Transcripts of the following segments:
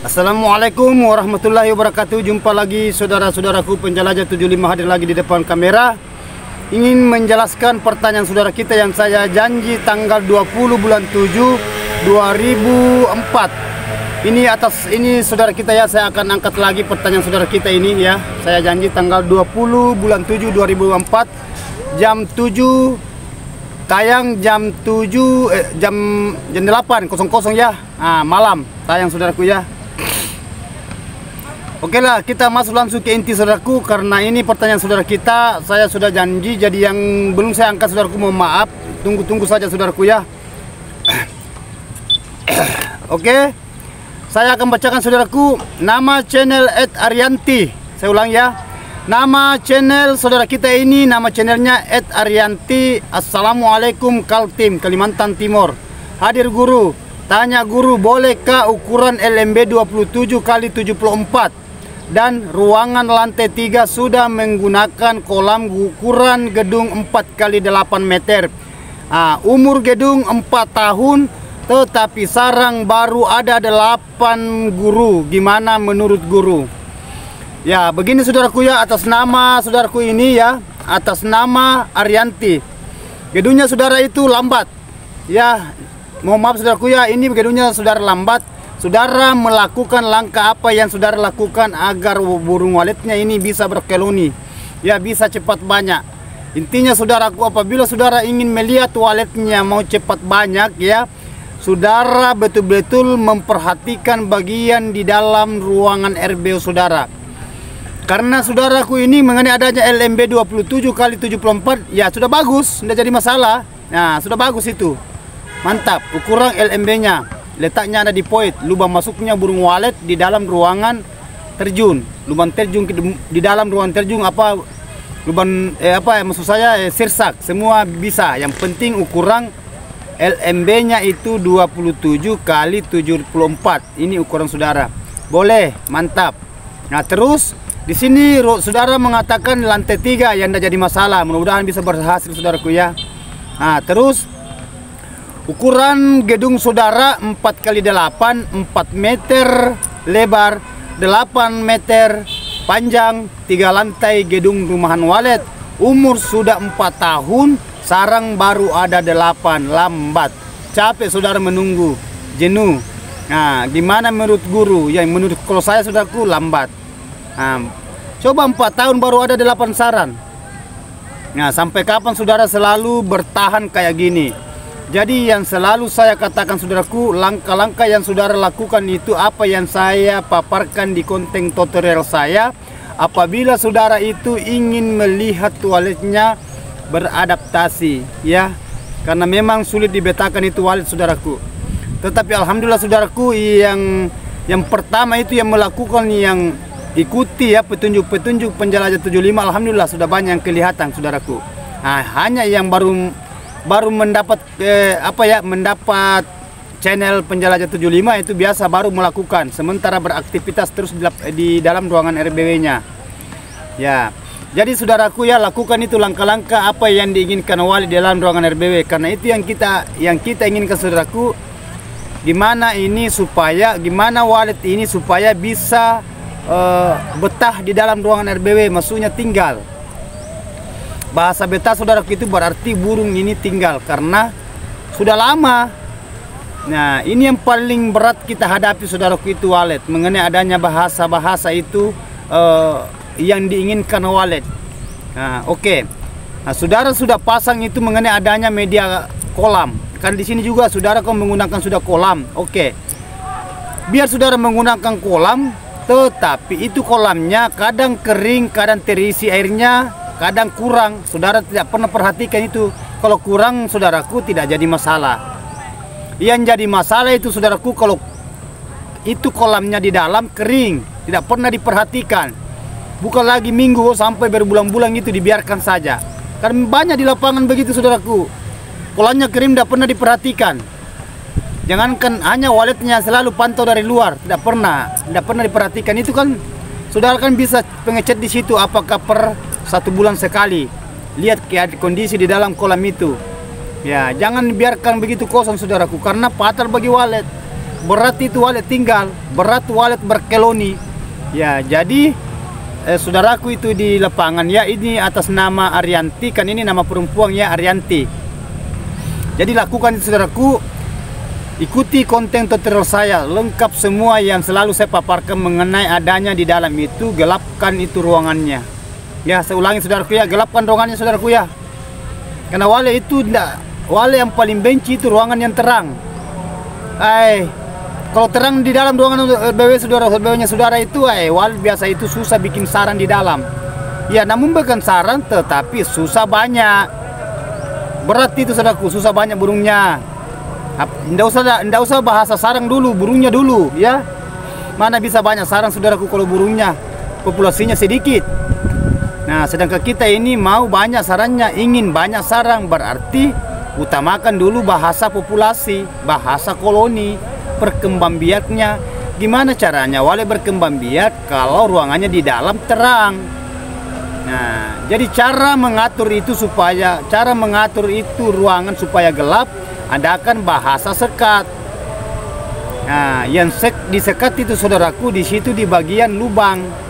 Assalamualaikum warahmatullahi wabarakatuh. Jumpa lagi saudara-saudaraku penjelajah 75 hadir lagi di depan kamera. Ingin menjelaskan pertanyaan saudara kita yang saya janji tanggal 20 bulan 7 2004. Ini saudara kita ya, saya akan angkat lagi pertanyaan saudara kita ini ya. Saya janji tanggal 20 bulan 7 2004 jam 7 tayang jam 7 jam 8.00 ya. Malam tayang saudaraku ya. Oke lah, kita masuk langsung ke inti saudaraku, karena ini pertanyaan saudara kita. Saya sudah janji, jadi yang belum saya angkat saudaraku mohon maaf. Tunggu saja saudaraku ya. Oke, saya akan bacakan saudaraku nama channel @Arianti. Saya ulang ya. Nama channel saudara kita ini, nama channelnya @Arianti. Assalamualaikum Kaltim, Kalimantan Timur. Hadir guru, tanya guru, bolehkah ukuran LMB 27 x 74 dan ruangan lantai 3 sudah menggunakan kolam ukuran gedung 4 x 8 meter. Umur gedung 4 tahun, tetapi sarang baru ada 8 guru. Gimana menurut guru? Ya, begini saudaraku ya, atas nama saudaraku ini ya, atas nama Arianti. Gedungnya saudara itu lambat. Ya, mohon maaf saudaraku ya, ini gedungnya saudara lambat. Saudara melakukan langkah apa yang saudara lakukan agar burung waletnya ini bisa berkoloni? Ya, bisa cepat banyak. Intinya saudaraku, apabila saudara ingin melihat waletnya mau cepat banyak ya, saudara betul-betul memperhatikan bagian di dalam ruangan RBO saudara. Karena saudaraku ini mengenai adanya LMB 27 x 74, ya sudah bagus, tidak jadi masalah. Nah, sudah bagus itu. Mantap, ukuran LMB-nya. Letaknya ada di poin, lubang masuknya burung walet di dalam ruangan terjun. Lubang terjun di dalam ruangan terjun maksud saya sirsak, semua bisa. Yang penting ukuran LMB-nya itu 27 x 74. Ini ukuran saudara. Boleh, mantap. Nah, terus di sini saudara mengatakan lantai 3 yang tidak jadi masalah. Mudah-mudahan bisa berhasil saudaraku ya. Nah, terus ukuran gedung saudara 4 x 8, 4 meter lebar, 8 meter panjang, 3 lantai gedung rumahan walet. Umur sudah 4 tahun, sarang baru ada 8, lambat. Capek saudara menunggu, jenuh. Nah, gimana menurut guru? Yang menurut kalau saya saudaraku lambat. Coba 4 tahun baru ada 8 sarang. Nah, sampai kapan saudara selalu bertahan kayak gini? Jadi yang selalu saya katakan saudaraku, langkah-langkah yang saudara lakukan itu apa yang saya paparkan di konten tutorial saya. Apabila saudara itu ingin melihat waletnya beradaptasi ya, karena memang sulit dibetakan itu walet saudaraku. Tetapi alhamdulillah saudaraku, yang pertama itu yang melakukan, yang ikuti ya petunjuk-petunjuk penjelajah 75, alhamdulillah sudah banyak yang kelihatan saudaraku. Hanya yang baru mendapat mendapat channel penjelajah 75 itu biasa baru melakukan, sementara beraktivitas terus di dalam ruangan RBW-nya. Ya. Jadi saudaraku ya, lakukan itu langkah-langkah apa yang diinginkan walet di dalam ruangan RBW, karena itu yang kita inginkan saudaraku. Gimana walet ini supaya bisa betah di dalam ruangan RBW, maksudnya tinggal. Bahasa betah saudaraku itu berarti burung ini tinggal karena sudah lama. Nah, ini yang paling berat kita hadapi saudaraku itu walet, mengenai adanya bahasa-bahasa itu yang diinginkan walet. Nah, oke. Nah, saudara sudah pasang itu mengenai adanya media kolam. Kan di sini juga saudara menggunakan sudah kolam. Oke. Biar saudara menggunakan kolam, tetapi itu kolamnya kadang kering, kadang terisi airnya, kadang kurang. Saudara tidak pernah perhatikan itu. Kalau kurang saudaraku tidak jadi masalah. Yang jadi masalah itu saudaraku kalau itu kolamnya di dalam kering, tidak pernah diperhatikan. Bukan lagi minggu sampai berbulan-bulan itu dibiarkan saja. Karena banyak di lapangan begitu saudaraku. Kolamnya kering tidak pernah diperhatikan. Jangankan hanya waletnya selalu pantau dari luar, tidak pernah diperhatikan. Itu kan saudara kan bisa pengecek di situ apakah per 1 bulan sekali lihat kondisi di dalam kolam itu. Ya, jangan biarkan begitu kosong saudaraku, karena fatal bagi walet. berat itu walet tinggal, berat walet berkeloni. Ya, jadi saudaraku itu di lapangan ya, ini atas nama Arianti, kan ini nama perempuan ya, Arianti. Jadi lakukan itu saudaraku, ikuti konten tutorial saya lengkap semua yang selalu saya paparkan mengenai adanya di dalam itu. Gelapkan itu ruangannya ya, saya ulangi saudaraku ya, gelapkan ruangannya saudaraku ya, karena wale itu tidak, wale yang paling benci itu ruangan yang terang. Kalau terang di dalam ruangan RBW saudara-saudaranya saudara itu, wale biasa itu susah bikin sarang di dalam. Ya, namun bukan sarang, tetapi susah banyak. Berat itu saudaraku, susah banyak burungnya. Nggak usah bahasa sarang dulu, burungnya dulu ya. Mana bisa banyak sarang saudaraku kalau burungnya populasinya sedikit. Nah, sedangkan kita ini mau banyak sarangnya, ingin banyak sarang, berarti utamakan dulu bahasa populasi, bahasa koloni, perkembangbiaknya. Gimana caranya wale berkembang biak kalau ruangannya di dalam terang? Nah, jadi cara mengatur itu ruangan supaya gelap, adakan bahasa sekat. Nah, yang disekat itu saudaraku, di situ di bagian lubang.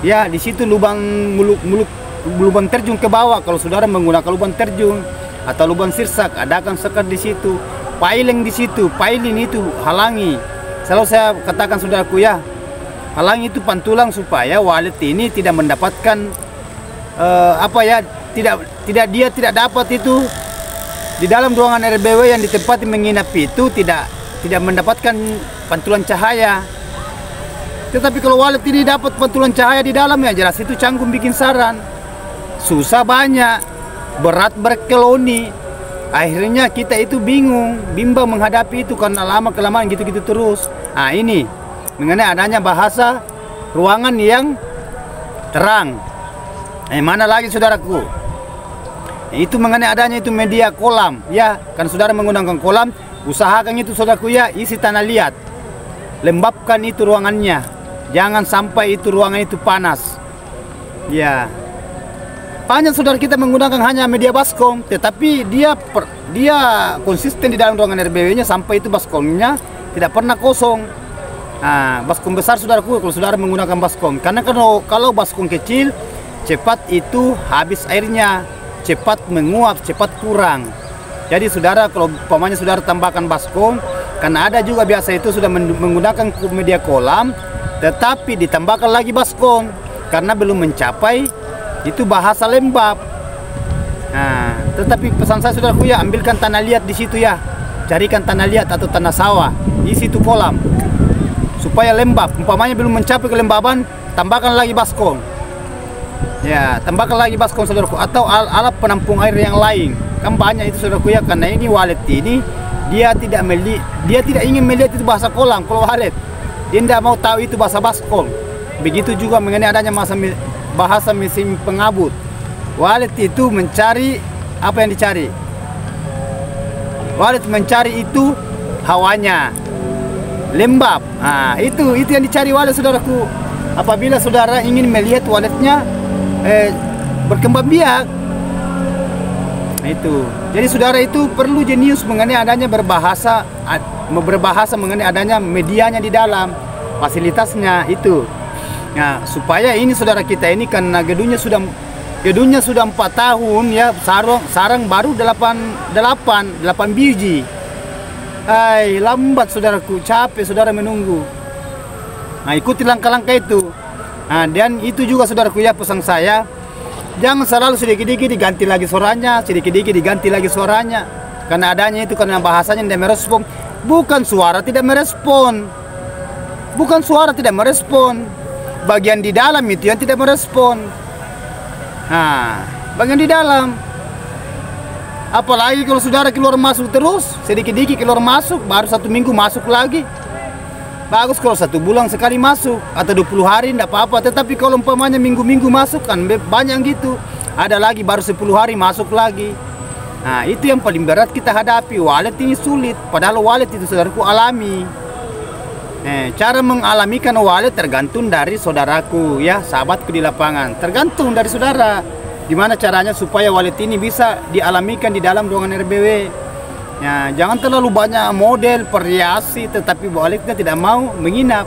Ya, di situ lubang lubang terjun ke bawah. Kalau saudara menggunakan lubang terjun atau lubang sirsak, adakan sekat di situ. Piling di situ, piling itu halangi. Selalu saya katakan saudaraku ya, halangi itu pantulang supaya walet ini tidak mendapatkan dia tidak dapat itu di dalam ruangan RBW yang ditempati menginap itu tidak mendapatkan pantulan cahaya. Tetapi kalau walet ini dapat pantulan cahaya di dalam, ya jelas itu canggung bikin sarang. Susah banyak, berat berkeloni. Akhirnya kita itu bimbang menghadapi itu karena lama kelamaan gitu-gitu terus. Nah, ini mengenai adanya bahasa ruangan yang terang. Mana lagi saudaraku? Itu mengenai adanya itu media kolam ya, kan saudara menggunakan kolam, usahakan itu saudaraku ya, isi tanah liat, lembabkan itu ruangannya, jangan sampai itu ruangan itu panas ya. Banyak saudara kita menggunakan hanya media baskom, tetapi dia konsisten di dalam ruangan RBW nya sampai itu baskomnya tidak pernah kosong. Nah, baskom besar saudaraku, kalau saudara menggunakan baskom, karena kalau baskom kecil cepat itu habis airnya, cepat menguap, cepat kurang. Jadi saudara, kalau umpamanya saudara tambahkan baskom, karena ada juga biasa itu sudah menggunakan media kolam, tetapi ditambahkan lagi baskom karena belum mencapai itu bahasa lembab. Nah, tetapi pesan saya saudaraku ya, ambilkan tanah liat di situ ya, carikan tanah liat atau tanah sawah, isi itu kolam supaya lembab. Umpamanya belum mencapai kelembaban, tambahkan lagi baskom. Ya, tambahkan lagi baskom saudaraku, atau alat penampung air yang lain. Kan banyak itu saudaraku ya, karena ini walet ini dia tidak ingin melihat itu bahasa kolam. Kalau walet dia tidak mau tahu itu bahasa baskom. Begitu juga mengenai adanya bahasa mesin pengabut. Walet itu mencari apa yang dicari? Walet mencari itu hawanya lembab. Nah, itu yang dicari walet saudaraku. Apabila saudara ingin melihat waletnya berkembang biak, nah, itu. Jadi saudara itu perlu jenius mengenai adanya berbahasa mengenai adanya medianya di dalam, fasilitasnya itu. Nah, supaya ini saudara kita ini karena gedungnya sudah 4 tahun ya, sarang baru 8 biji. Lambat saudaraku, capek saudara menunggu. Nah, ikuti langkah-langkah itu. Nah, dan itu juga saudaraku ya, pesan saya, jangan selalu sedikit-sedikit diganti lagi suaranya, sedikit-sedikit diganti lagi suaranya. Karena adanya itu, karena bahasanya tidak merespon. Bukan suara tidak merespon, bagian di dalam itu yang tidak merespon. Nah, bagian di dalam. Apalagi kalau saudara keluar masuk terus, sedikit-sedikit keluar masuk, baru 1 minggu masuk lagi. Bagus kalau 1 bulan sekali masuk, atau 20 hari tidak apa-apa. Tetapi kalau umpamanya minggu-minggu masuk, kan banyak gitu. Ada lagi baru 10 hari masuk lagi. Nah, itu yang paling berat kita hadapi. Walet ini sulit, padahal walet itu saudaraku alami. Cara mengalamikan walet tergantung dari saudaraku ya, sahabatku di lapangan. Tergantung dari saudara, gimana caranya supaya walet ini bisa dialamikan di dalam ruangan RBW. Ya, jangan terlalu banyak model variasi, tetapi walletnya tidak mau menginap.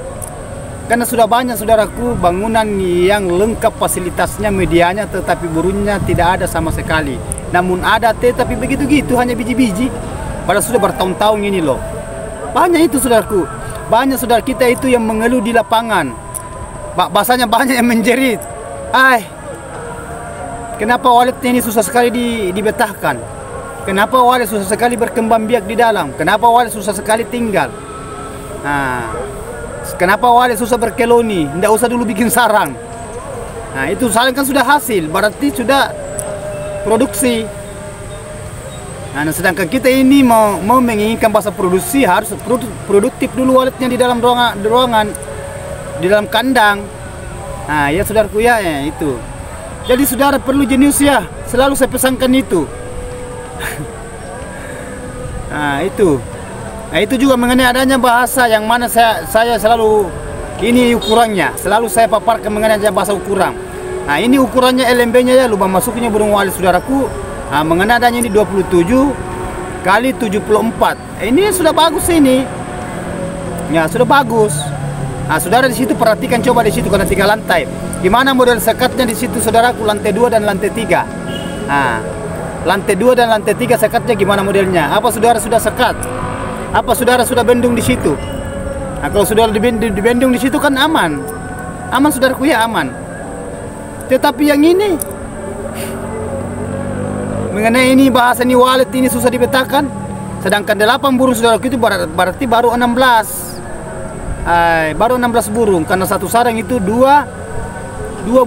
Karena sudah banyak saudaraku bangunan yang lengkap fasilitasnya, medianya, tetapi burungnya tidak ada sama sekali. Namun ada tetapi begitu-gitu, hanya biji-biji. Padahal sudah bertahun-tahun ini loh. Banyak itu saudaraku. Banyak saudara kita itu yang mengeluh di lapangan. Bahasanya banyak yang menjerit. Kenapa walletnya ini susah sekali dibetahkan? Kenapa wallet susah sekali berkembang biak di dalam? Kenapa wallet susah sekali tinggal? Kenapa wallet susah berkeloni? Tidak usah dulu bikin sarang. Nah, itu sarang kan sudah hasil, berarti sudah produksi. Nah, sedangkan kita ini mau menginginkan bahasa produksi, harus produktif dulu walletnya di dalam ruangan, di dalam kandang. Nah, ya saudaraku ya, itu. Jadi saudara perlu jenius ya, selalu saya pesankan itu. Nah, itu. Nah, itu juga mengenai adanya bahasa yang mana saya selalu ini ukurannya, selalu saya paparkan mengenai bahasa ukuran. Nah, ini ukurannya LMB-nya ya, lubang masuknya burung walet saudaraku. Nah, mengenai adanya ini 27 kali 74. Ini sudah bagus ini. Ya, sudah bagus. Nah, saudara di situ perhatikan coba di situ karena 3 lantai. Gimana model sekatnya di situ saudaraku, lantai 2 dan lantai 3. Nah, lantai 2 dan lantai 3 sekatnya gimana modelnya? Apa saudara sudah sekat? Apa saudara sudah bendung di situ? Nah, kalau saudara dibendung di situ kan aman. Aman saudaraku ya, aman. Tetapi yang ini mengenai ini bahasa ini wallet ini susah dibetahkan. Sedangkan 8 burung saudaraku itu berarti baru 16. Baru 16 burung karena satu sarang itu dua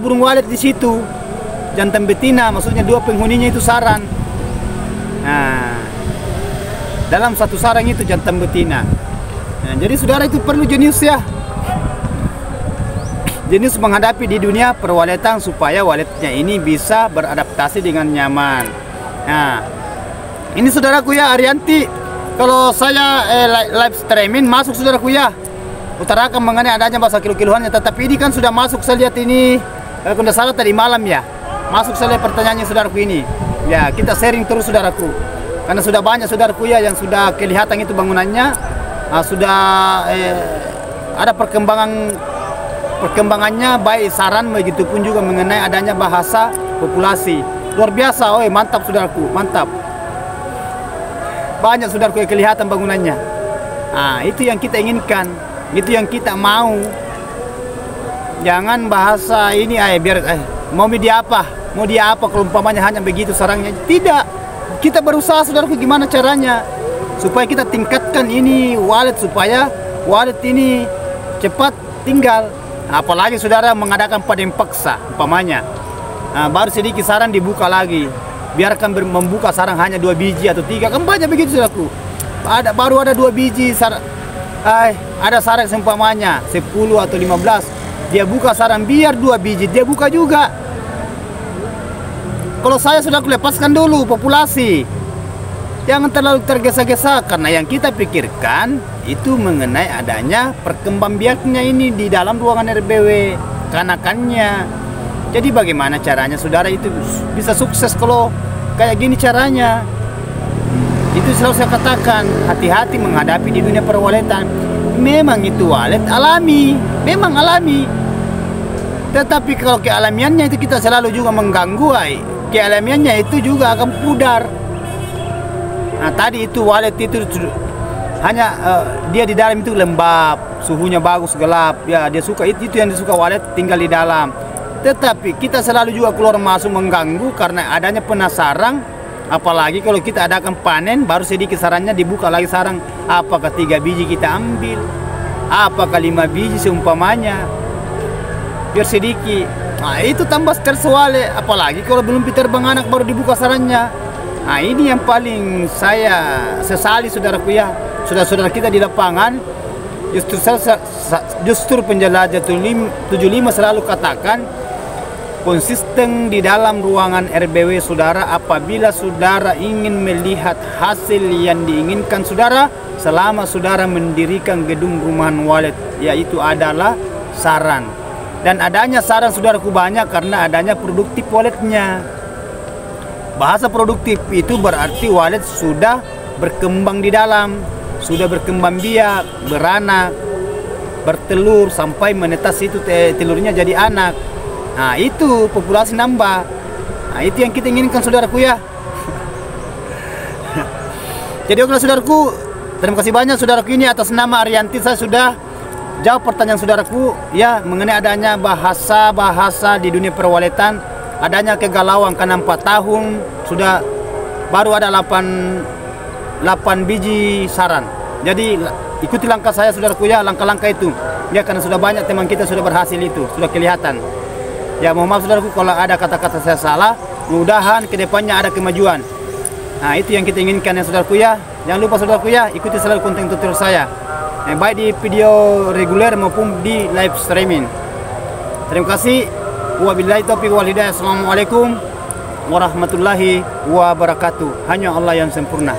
burung walet di situ, jantan betina, maksudnya 2 penghuninya itu sarang. Nah, dalam satu sarang itu jantan betina. Nah, jadi saudara itu perlu jenius ya, jenius menghadapi di dunia perwaletan supaya waletnya ini bisa beradaptasi dengan nyaman. Nah, ini saudaraku ya, Arianti, kalau saya live streaming masuk saudaraku ya, utarakan mengenai adanya bahasa kilu-kiluannya. Tetapi ini kan sudah masuk, saya lihat ini kalau tidak salah tadi malam ya, masuk saya lihat pertanyaannya saudaraku ini. Ya, kita sharing terus saudaraku, karena sudah banyak saudaraku ya yang sudah kelihatan itu bangunannya, sudah ada perkembangannya baik saran, begitu pun juga mengenai adanya bahasa populasi. Luar biasa, mantap saudaraku, mantap. Banyak saudaraku yang kelihatan bangunannya. Itu yang kita inginkan. Itu yang kita mau. Jangan bahasa ini mau dia apa? Mau dia apa kalau umpamanya hanya begitu sarangnya? Tidak. Kita berusaha saudaraku gimana caranya supaya kita tingkatkan ini wallet, supaya wallet ini cepat tinggal. Apalagi saudara mengadakan panen paksa umpamanya. Baru sedikit sarang dibuka lagi. Biarkan membuka sarang hanya 2 biji atau 3. Kan banyak begitu saudaraku. Baru ada 2 biji sarang. Ada sarang seumpamanya 10 atau 15, dia buka sarang biar 2 biji dia buka juga. Kalau saya sudah lepaskan dulu populasi, jangan terlalu tergesa-gesa, karena yang kita pikirkan itu mengenai adanya perkembangbiaknya ini di dalam ruangan RBW, kanakannya. Jadi bagaimana caranya saudara itu bisa sukses kalau kayak gini caranya? Itu selalu saya katakan, hati-hati menghadapi di dunia perwaletan. Memang itu walet alami, memang alami. Tetapi kalau kealamiannya itu kita selalu juga mengganggu, kealamiannya itu juga akan pudar. Nah, tadi itu walet itu hanya dia di dalam itu lembab, suhunya bagus, gelap. Ya, dia suka itu yang disuka walet, tinggal di dalam. Tetapi kita selalu juga keluar masuk mengganggu karena adanya penasarang. Apalagi kalau kita adakan panen, baru sedikit sarangnya dibuka lagi sarang. Apakah 3 biji kita ambil? Apakah 5 biji seumpamanya? Biar sedikit. Nah, itu tambah tersuale. Apalagi kalau belum terbang anak baru dibuka sarangnya. Nah, ini yang paling saya sesali saudaraku ya. Saudara-saudara kita di lapangan, justru penjelajah 75 selalu katakan, konsisten di dalam ruangan RBW saudara. Apabila saudara ingin melihat hasil yang diinginkan saudara, selama saudara mendirikan gedung rumahan walet, yaitu adalah sarang. Dan adanya sarang saudaraku banyak karena adanya produktif waletnya. Bahasa produktif itu berarti walet sudah berkembang di dalam, sudah berkembang biak, beranak, bertelur sampai menetas itu telurnya jadi anak. Nah, itu populasi nambah. Nah, itu yang kita inginkan saudaraku ya. Jadi oke saudaraku, terima kasih banyak saudaraku, ini atas nama Arianti saya sudah jawab pertanyaan saudaraku ya mengenai adanya bahasa-bahasa di dunia perwaletan, adanya kegalauan karena 4 tahun sudah baru ada 8 biji saran. Jadi ikuti langkah saya saudaraku ya, langkah-langkah itu ya, karena sudah banyak teman kita sudah berhasil, itu sudah kelihatan ya. Mohon maaf saudaraku kalau ada kata-kata saya salah, mudah-mudahan kedepannya ada kemajuan. Nah, itu yang kita inginkan ya saudaraku ya. Jangan lupa saudaraku ya, ikuti selalu konten tutorial saya, baik di video reguler maupun di live streaming. Terima kasih. Wabillahi taufiq wal hidayah. Assalamualaikum warahmatullahi wabarakatuh. Hanya Allah yang sempurna.